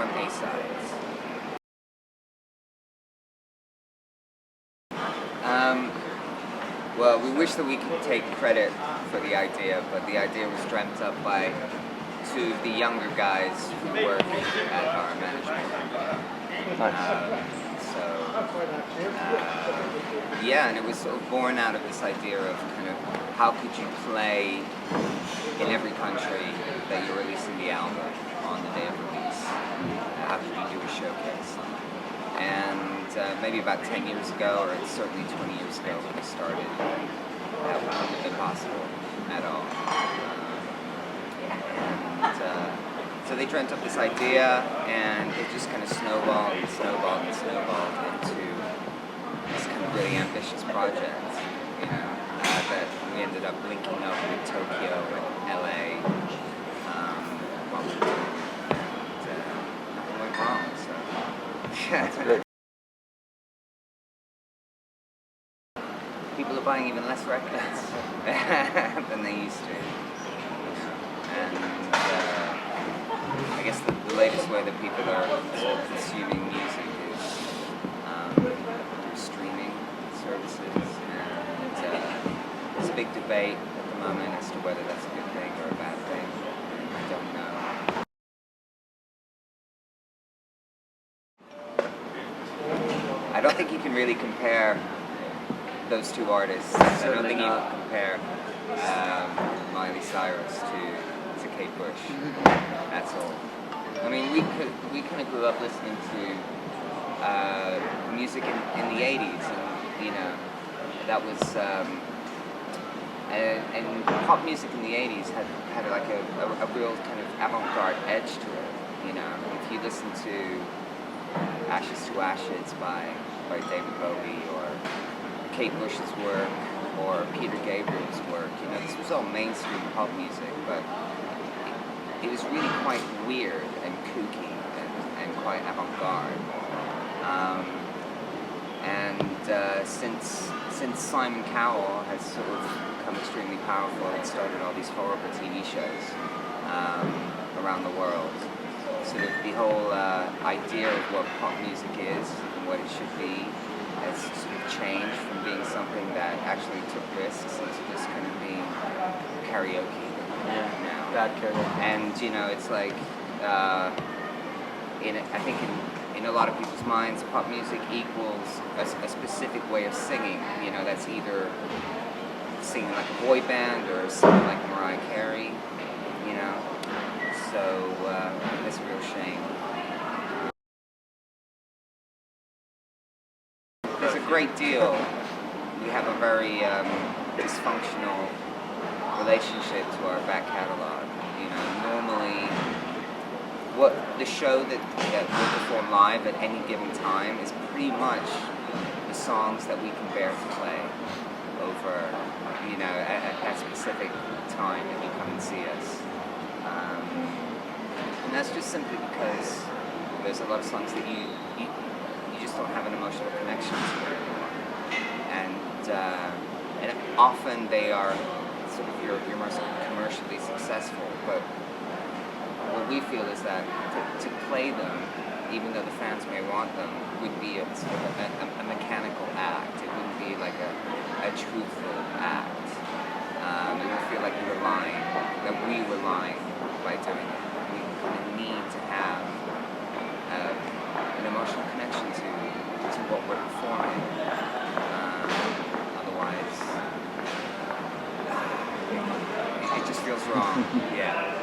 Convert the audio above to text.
on A-sides. Well, we wish that we could take credit for the idea, but the idea was dreamt up by two of the younger guys who work at our management. Yeah, and it was sort of born out of this idea of kind of how could you play in every country that you're releasing the album on the day of release? How could you do a showcase? And maybe about 10 years ago, or certainly 20 years ago when we started, that wouldn't have been possible at all. So they dreamt up this idea, and it just kind of snowballed and snowballed and snowballed into this kind of really ambitious project, you know, that we ended up linking up with Tokyo and LA while we were doing it, and nothing went wrong, so That's great. People are buying even less records than they used to, and I guess the latest way that people are sort of consuming music is through streaming services, and there's a big debate at the moment as to whether that's a good thing or a bad thing. I don't know. I don't think you can really compare those two artists. I don't think you can compare Miley Cyrus to Kate Bush. That's all. I mean, we kind of grew up listening to music in the 80s, and you know, that was and pop music in the 80s had like a real kind of avant-garde edge to it. You know, if you listen to Ashes to Ashes by David Bowie, or Kate Bush's work, or Peter Gabriel's work, you know, this was all mainstream pop music, but it was really quite weird and kooky and quite avant-garde. Since Simon Cowell has sort of become extremely powerful and started all these horrible TV shows around the world, sort of the whole idea of what pop music is and what it should be has sort of changed from being something that actually took risks into just kind of being karaoke. Now. Bad karaoke. And you know, it's like I think in a lot of people's minds, pop music equals a specific way of singing. You know, that's either singing like a boy band or singing like Mariah Carey. You know, so that's a real shame. There's a great deal. We have a very dysfunctional relationship to our back catalog. You know, normally, what the show that we perform live at any given time is pretty much the songs that we can bear to play over, you know, at that specific time that you come and see us. And that's just simply because there's a lot of songs that you just don't have an emotional connection to anymore. And often they are sort of your most commercially successful, but what we feel is that to play them, even though the fans may want them, would be sort of a mechanical act. It wouldn't be like a truthful act. It would feel like we were lying, that we were lying by doing it. We kind of need to have an emotional connection to what we're performing. Otherwise, it just feels wrong. Yeah.